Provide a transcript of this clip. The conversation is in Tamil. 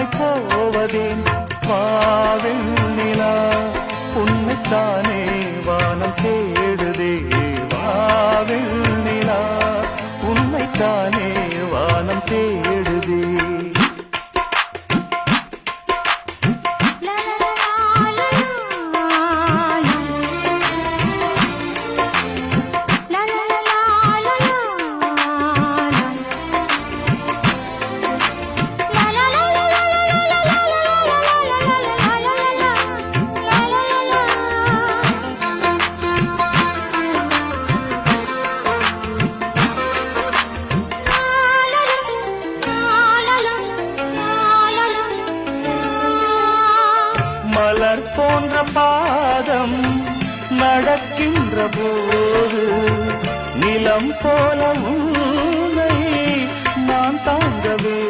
இல்லாமல் போவதேன் வாவில் நிலா உன்னைத்தானே வானம் தேடுதே வாவில் நிலா உன்னைத்தானே வானம் தேடுதே மலர் போன்ற பாதம் நடக்கின்ற போது நிலம் போலவும்